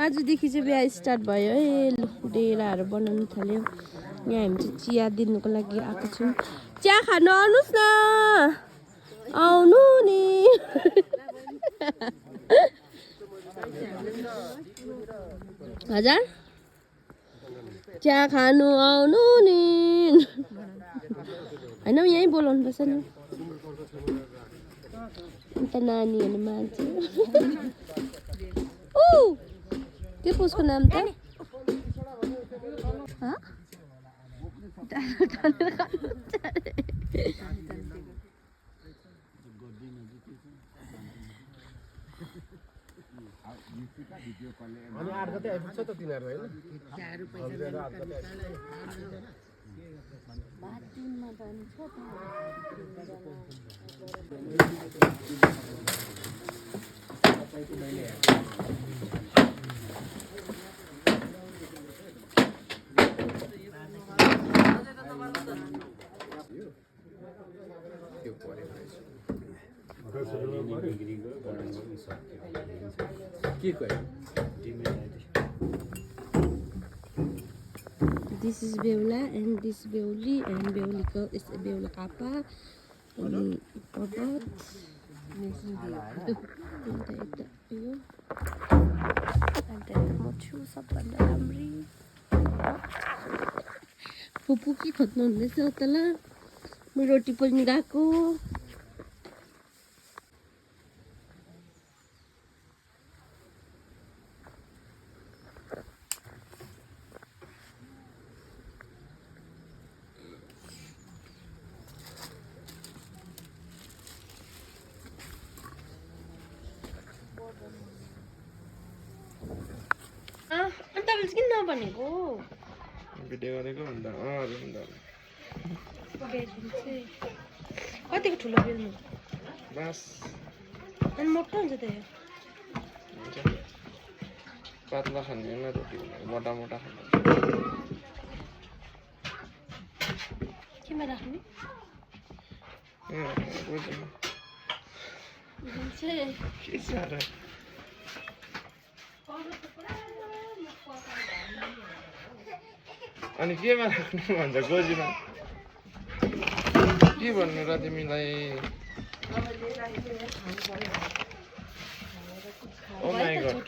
आजदेखि चाहिँ बिहा स्टार्ट भयो है। डेराहरू बनाउनु थाल्यो। यहाँ हामी चाहिँ चिया दिनुको लागि आएको छौँ। चिया खानु आउनुहोस् न, आउनु नि। हजुर चिया खानु आउनु नि। होइन यहीँ बोलाउनु पर्छ नि। अन्त नानीहरू मान्छे के पोसको नाम त This is Beula and this is Beuli and Beulika is Beula Kappa and Robot. This is the and Mochu सबभन्दा राम्री फुपू के खोज्नु हुँदैछ तल म रोटी पोल्न गएको किन नबनेको भिडियो गरेको भन्दा कतिको ठुलो बेल्नु बस अनि मोटो हुन्छ त यो पातला खाने होइन रोटी मोटा मोटा खाने केमा राख्ने के साह्रो अनि केमा राख्नु भन्छ गोजीमा के भन्नु र तिमीलाई oh my God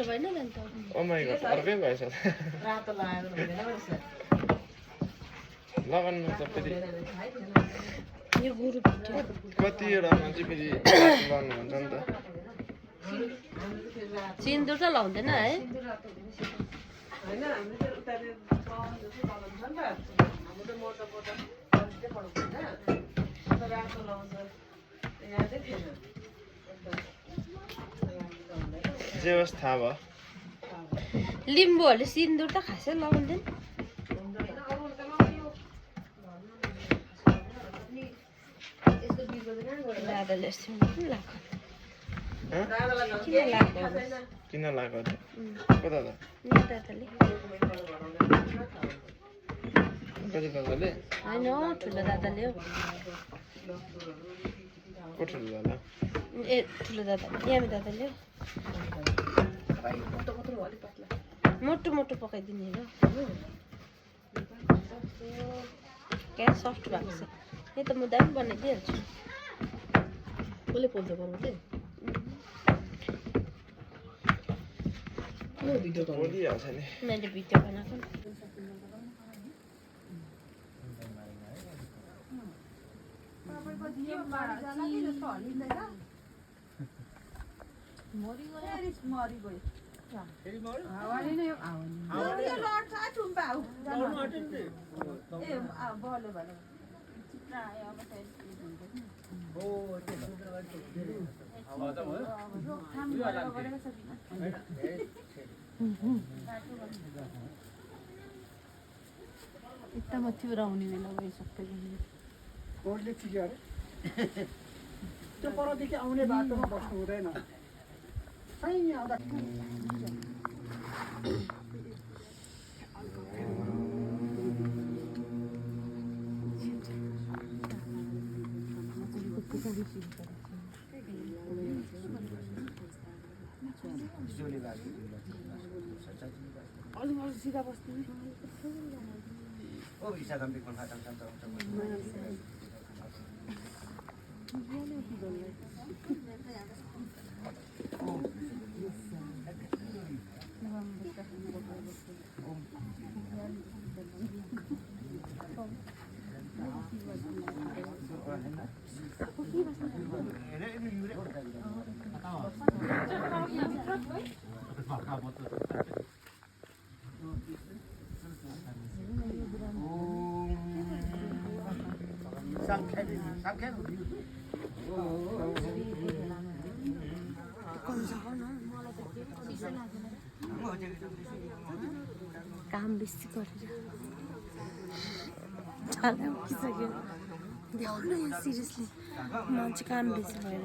oh my God अर्कै भएछ लगाउनु त फेरि यो गुरु कतिवटा मान्छे फेरि लाउनु हुन्छ नि त सिन्दुर त लाउँदैन है जे होस् थाहा भयो लिम्बूहरूले सिन्दुर त खासै लगाउँदैन दादाले किन लाग्यो को दादा कति दादाले होइन ठुलो दादाले हो को ठुलो दादा ए ठुलो दादा यामी दादाले हो मोटो मोटो पकाइदिने र क्या सफ्ट भएको छ यो त म दामी बनाइदिइहाल्छु कसले पोल्छ बनाउँछ मैले भिडियो बनाएको इतना मच्छी बनाउने बेला गइसक्यो कोर्टले ठिकै अरे त्यो परदेखि आउने बाटोमा बस्नु हुँदैन सही आउँदा काम बेसी गरेर छाला उठिसक्यो देखाउनु यहाँ सिरियसली मान्छे काम बेसी भएर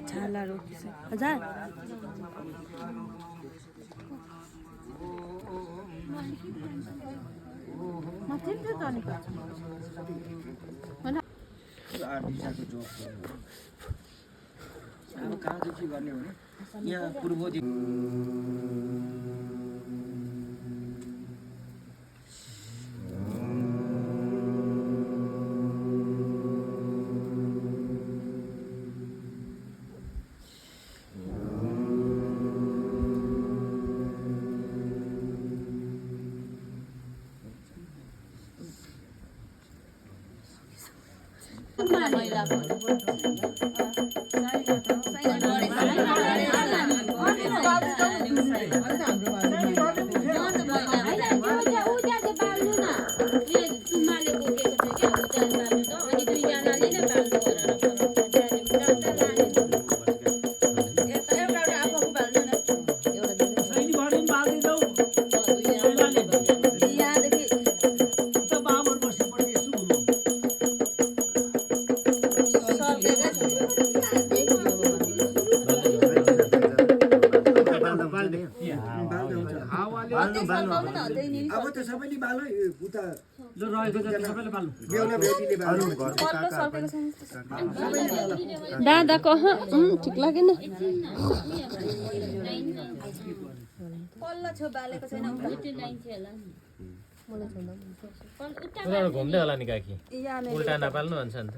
छाला रोकिसक्यो हजार अब कहाँदेखि गर्ने हो भने यहाँ पूर्वदेखि अब त सबैले बालो उता जो रहेको छ सबैले बाल्नु बेहुला बेटीले बाल्नु दादाको ठिक लागेन पल्लो छो बालेको छैन उनीहरू घुम्दै होला नि काकी उल्टा नपाल्नु भन्छ नि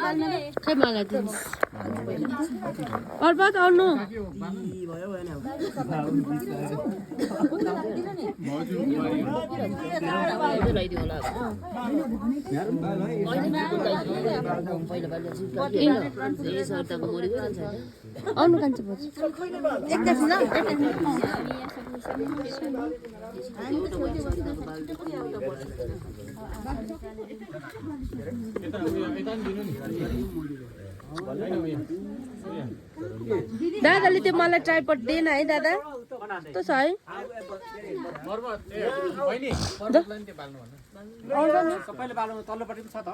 बाल्नु है खै मलाई दिनु पर्वत आउनु आउनु कान्छ दादाले त्यो मलाई ट्राइपड दिएन है दादा त्यो छ है सबैले बाल्नु तल्लोपट्टि पनि छ त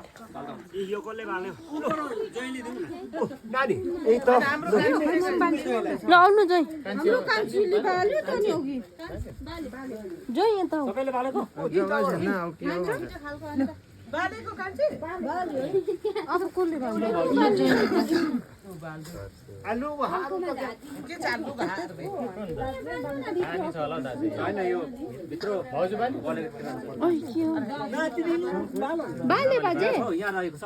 यो कसले बाल्यो ल आउनु जोइ जोइ यहाँ त सबैले बालेको बालेको कान्छी अब कसले आलु के चाल्नु भात होइन यो भित्र भाउजू पनि बाले बाजे यहाँ रहेको छ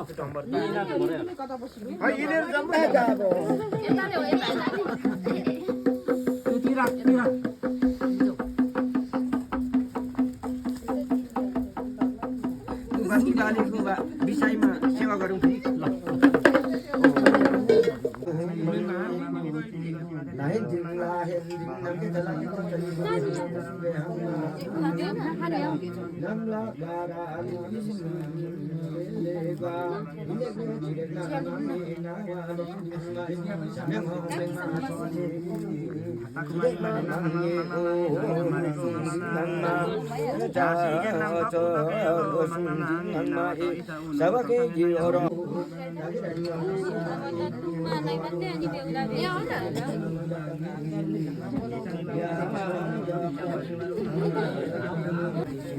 बालीको विषयमा सेवा गरौँ कि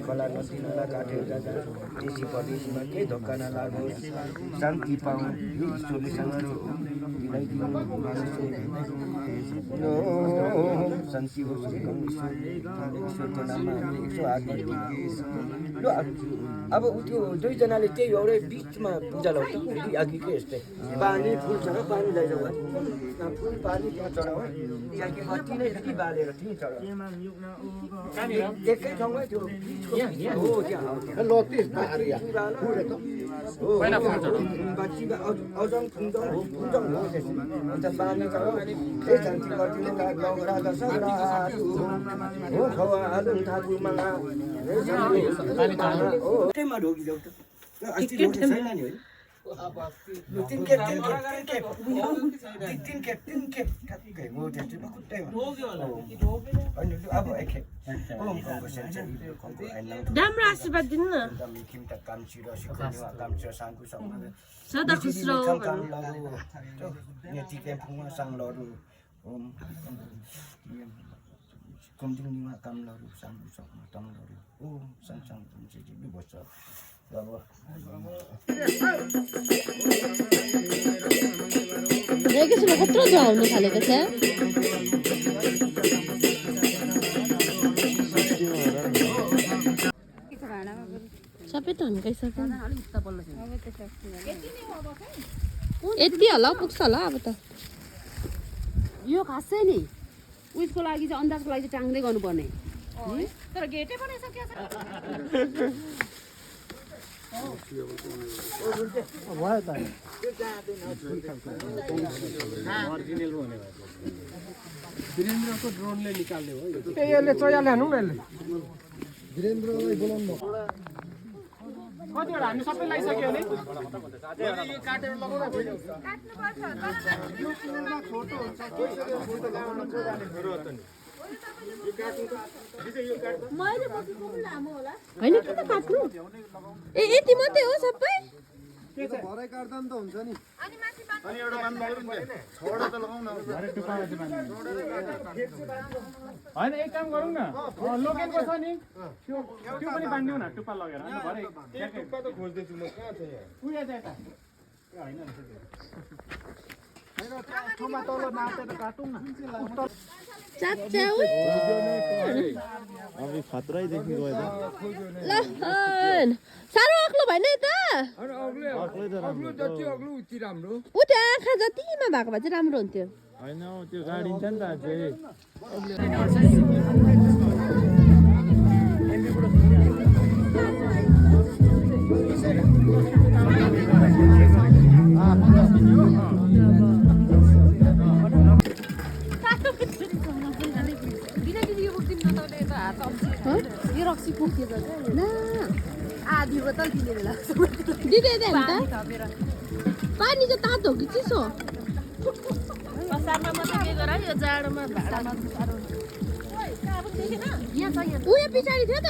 खोला नदी नाला काटेर जाँदा देशी परदेशीमा केही धोका नलागोस् शान्ति पाऊँ यो ईश्वरले शान्ति दिलाइदिनु शान्ति होस् ईश्वरको नाममा हामी 108 ल अब त्यो दुईजनाले त्यही एउटै बिचमा पूजा लाउँछ दुई अघिकै यस्तै पानी फुलसँग पानी लैजाऊ है फुल पानी त्यहाँ चढाऊ है त्यहाँको बत्ती नै यति बालेर त्यहीँ चढाऊ एकै ठाउँमै त्यो हो त्यहाँ बत्तीमा अजङ फुन्जङ हो त्यसमा अन्त पानी चढाऊ ए शान्ति गरिदिनु राजा सगराटु हो खवा आलु थाकु मगा मा ढोकिदेऊ त अस्ति ढोके छैन नि है तीन खेप हो त्यस्तो खुट्टैमा अब एक खेप राम्रो आशीर्वाद दिनु न सदा खुस रहो कम्तिमा कामलहरू सामु सक्नु तमलहरू ओ सँगसँग चाहिँ बस्छ अब एकैछिनमा कत्रो झ्याउनु थालेको छ सबै त हन्काइसक्यो यति होला पुग्छ होला अब त यो खासै नि उयसको लागि चाहिँ अन्दाजको लागि चाहिँ टाङ्दै गर्नुपर्ने तर गेटै बनाइसक्यो वीरेन्द्रको ड्रोनले निकाल्ने हो यसले चोया ल्याउनु न यसले वीरेन्द्रलाई बोलाउनु कतिवटा हामी सबै लगाइसक्यो भने काटेर लगाउँदा होइन के त काट्नु ए यति मात्रै हो सबै भरै काट्दा नि त हुन्छ नि होइन एक काम गरौँ न लोकेलको छ नि त्यो पनि बाँधिदिउँ न टुप्पा लगेर खोज्दैछु म कहाँ छ यहाँ अबि खतरै देखि गयो त ल सारो अग्लो भएन त अग्लो जति अग्लो उति राम्रो उ त्यो आँखा जतिमा भएको भए चाहिँ राम्रो हुन्थ्यो होइन त्यो गाडिन्छ नि त अझै यो रक्सी पोखिएको छ आधी बोतल किनेर लाग्छ दिँदै पानी चाहिँ तातो हो कि चिसो असारमा मात्रै के गर यो जाडोमा भाडामा साह्रो यहाँ छ यहाँ उ यहाँ पछाडि थियो त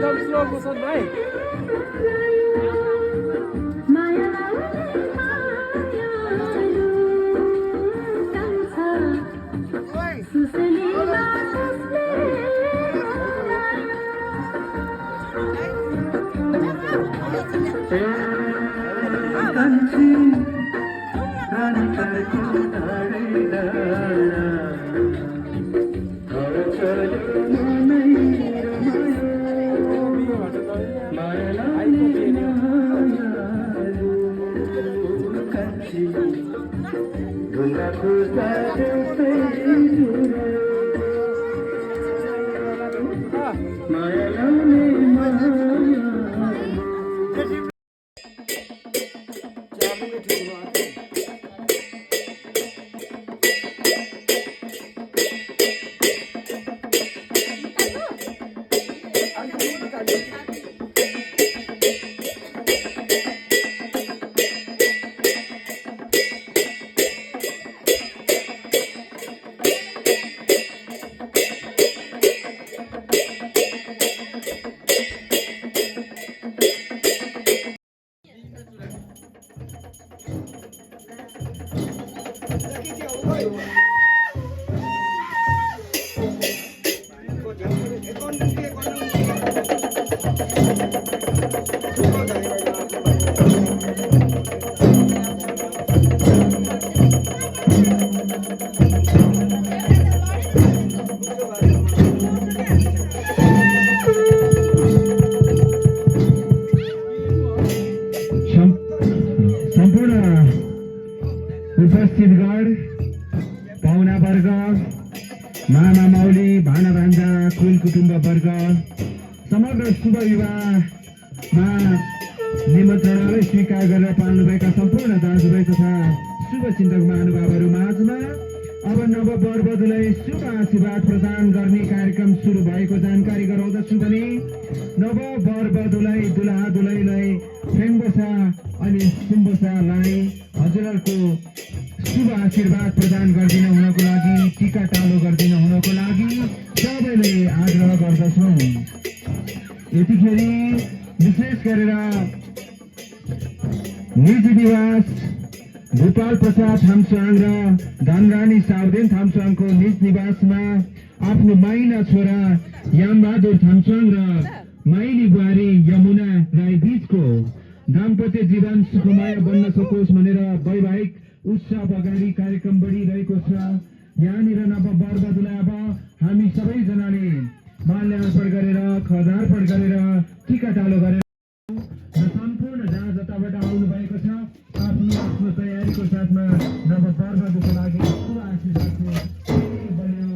एकदम स्लो मोसन भाइ उपस्थितगण पाहुनावर्ग मामा माउली भाना भान्जा कुल कुटुम्बवर्ग समग्र शुभ विवाहमा निमन्त्रणालाई स्वीकार गरेर पाल्नुभएका सम्पूर्ण दाजुभाइ तथा शुभचिन्तक महानुभावहरू माझमा अब नव वरवधुलाई शुभ आशीर्वाद प्रदान गर्ने कार्यक्रम सुरु भएको जानकारी गराउँदछु भने नव वरवधुलाई दुलहा दुलहीलाई फेङ्बोसा अनि सुम्बोसालाई हजुरहरूको शुभ आशीर्वाद प्रदान गरिदिन हुनको लागि टीका टालो गरिदिन हुनको लागि सबैले आग्रह गर्दछौँ। यतिखेर विशेष गरेर निजी निवास गोपाल प्रसाद थाम्साङ र धनरानी साउदेन थाम्साङको निज निवासमा आफ्नो माइला छोरा यामबहादुर थाम्साङ र माइली बुहारी यमुना राई बीचको दाम्पत्य जीवन सुखमय बन्न सकोस् भनेर वैवाहिक उत्सव अगाडि कार्यक्रम बढिरहेको छ। यहाँनिर नव वरवधुलाई अब हामी सबैजनाले माल्यार्पण गरेर खदार्पण गरेर टीका टालो गरेर र सम्पूर्ण जहाँ जताबाट आउनु भएको छ आफ्नो आफ्नो तयारीको साथमा नव वरवधुको लागि शुभ आशीर्वादको बलियो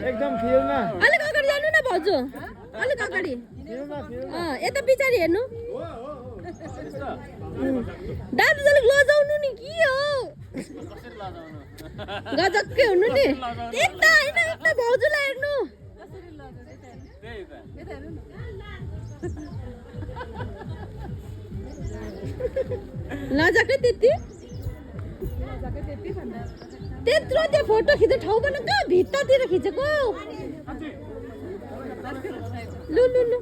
एकदम फिरमा अलिक अगाडि जानु न भाउजू अलिक अगाडि यता पछाडि हेर्नु दाजु अलिक लजाउनु नि के हो गजक्कै हुनु नि यता होइन यता भाउजूलाई हेर्नु लजाकै त्यति त्यत्रो त्यो फोटो खिच्ने ठाउँ पनि कहाँ भित्तातिर खिचेको लु लु लु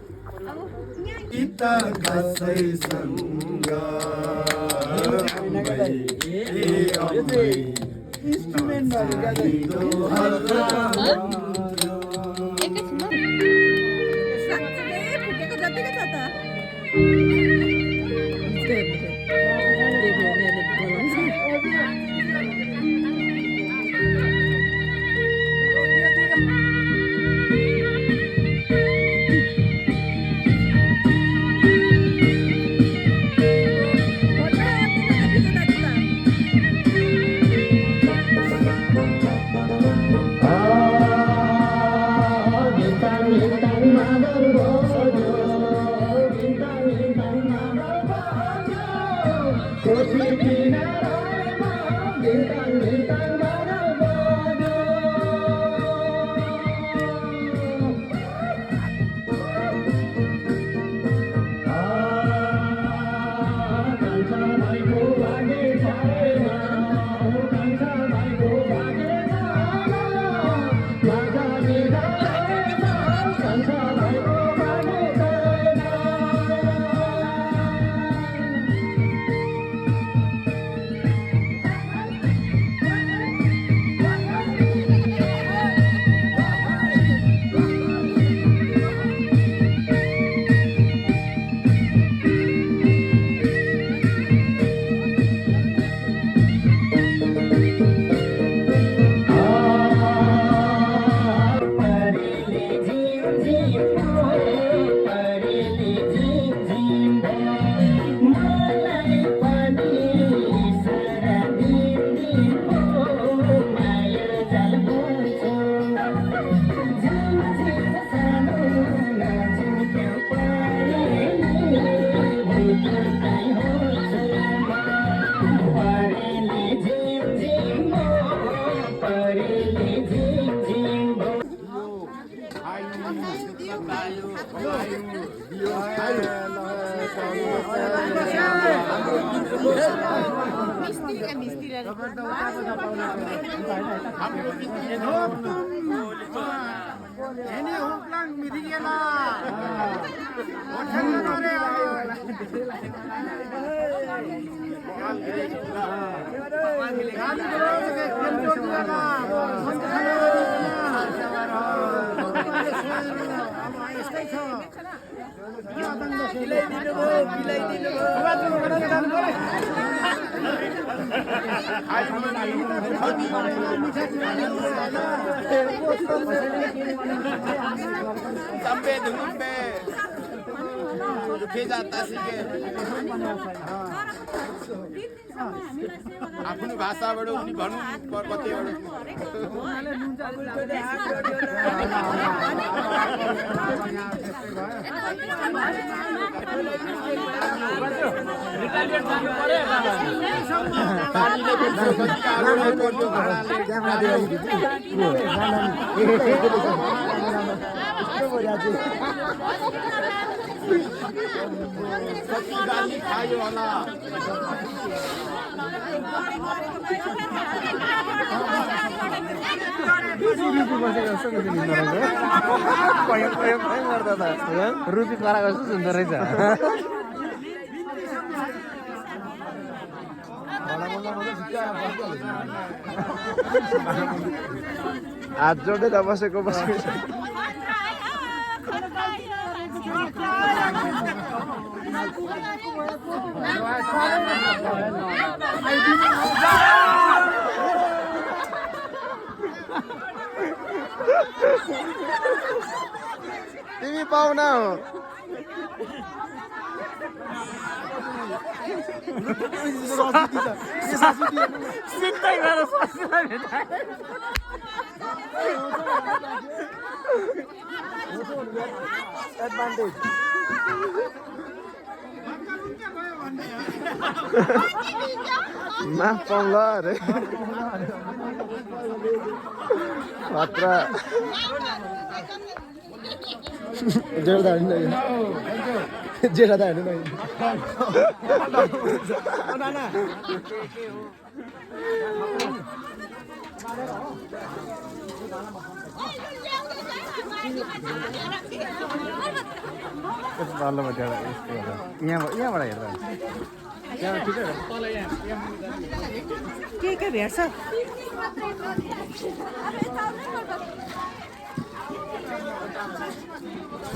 आफ्नो भाषाबाट उनी भनौँ कतिबाट खायो होला रुपी पारा कस्तो सुन्दर रहेछ हात जोड्दै त बसेको तिमी पाउना हो सिधै गएर ससुरालाई भेटाए माफ पाउँला अरे खतरा जेठा हेर्नु यहाँबाट हेर्दा के भेट्छ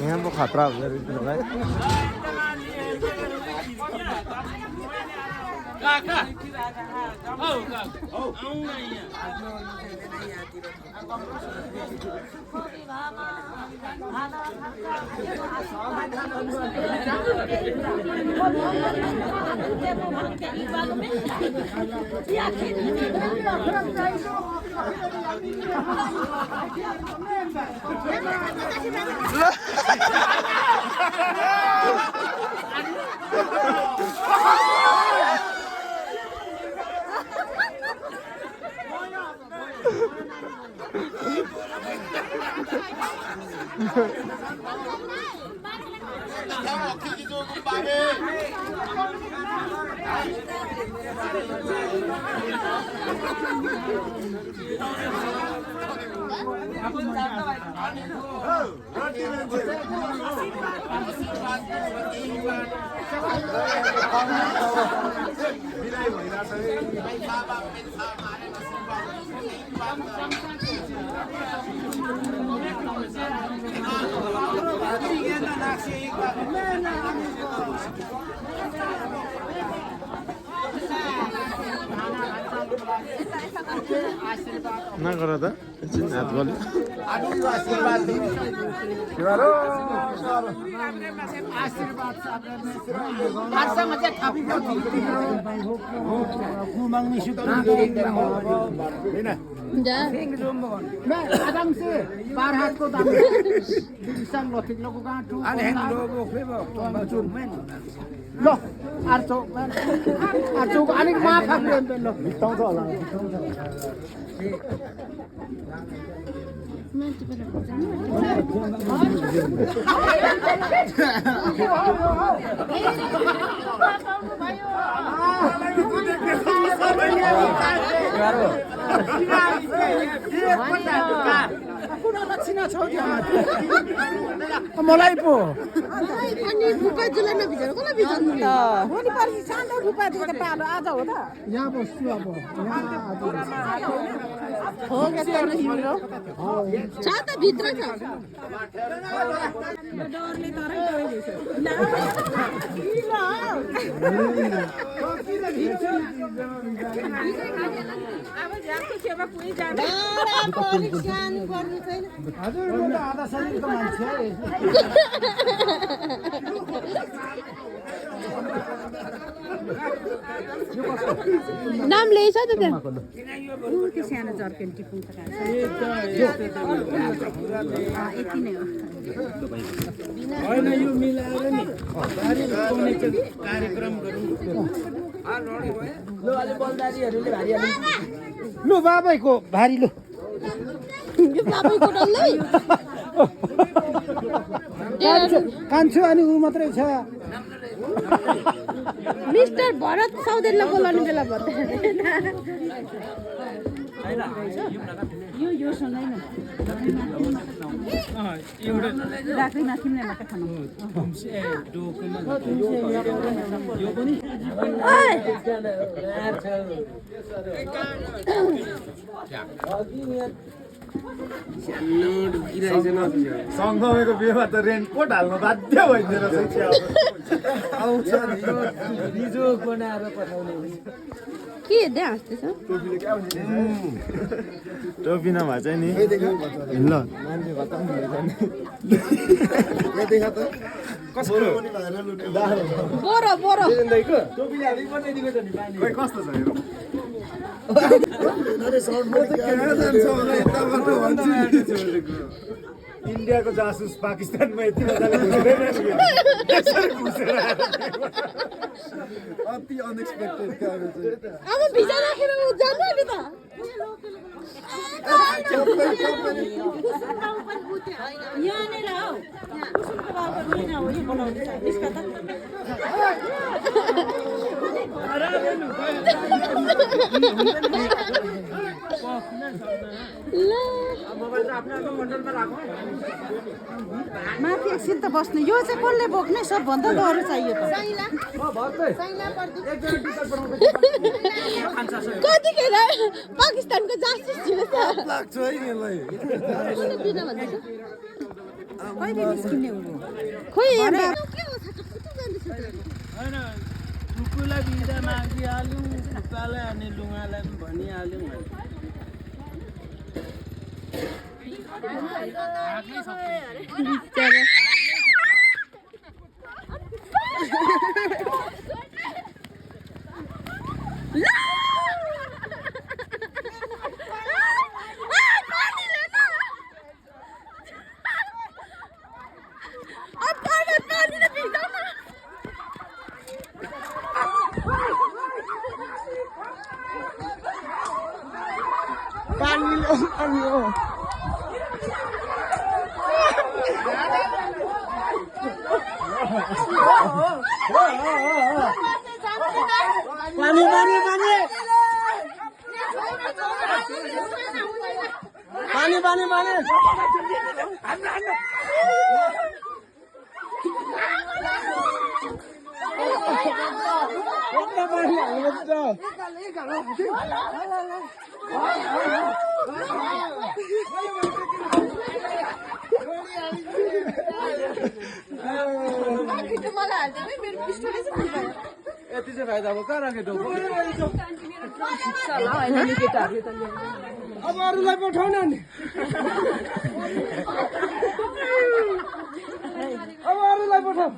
यहाँ पो खतरा हुन्छ भाइ नगर त एकछिन हात गल्यो मलाई पो अनि भुपा जुलाई नभिजेर कसलाई भिजाउनु त भोलि पर्सि शान्त भुपा जुलाई पालो आज हो त यहाँ बस्छु अब हो के तिम्रो छ त भित्र छ डरले तरै अब जाको सेवा कुनै जाने परीक्षण गर्नु छैन हजुर म त आधा शरीरको मान्छे नाम लेछ त त्यहाँ त्यो सानो जर्केन टिपुङ त यति नै हो होइन यो मिलाएर नि भारी लगाउने कार्यक्रम गरौँ लु अलि बलदारीहरूले भारी हाल्नु लु बाबैको भारी लु यो बाबैको डल्लै कान्छु अनि ऊ मात्रै छ मिस्टर भरत सौदेललाई बोलाउनु बेला भन्दै यो सँगैन राख्दै माथिमै मात्र खानु सँगैको बिहेमा त रेनकोट हाल्नु बाध्य भइदिएर आउँछ नि बनाएर पठाउने के हेर्दै हाँस्दैछ टोपी नभए चाहिँ नि ल बोरो बोरो कस्तो छ इन्डियाको जासुस पाकिस्तानमा यति मजाले घुसेर अति अनएक्सपेक्टेड अब भिजा राखेर जानु नि त यहाँनिर हौ कुसुमको बाबा होइन हो यो बनाउँदैछ निस्क त माथि एकछिन त बस्नु यो चाहिँ कसले बोक्ने सबभन्दा डह्रो चाहियो त कतिखेर पाकिस्तानको जासुस छिरेछ लाग्छ है यसलाई कहिले निस्किने हो खोइ होइन कुकुरलाई बिदा मागिहाल्यौँ कुकालाई अनि लुगालाई पनि भनिहाल्यौँ यति चाहिँ फाइदा अब कहाँ राखे टोपी अब अरूलाई पठाउन नि अब अरूलाई पठाऊ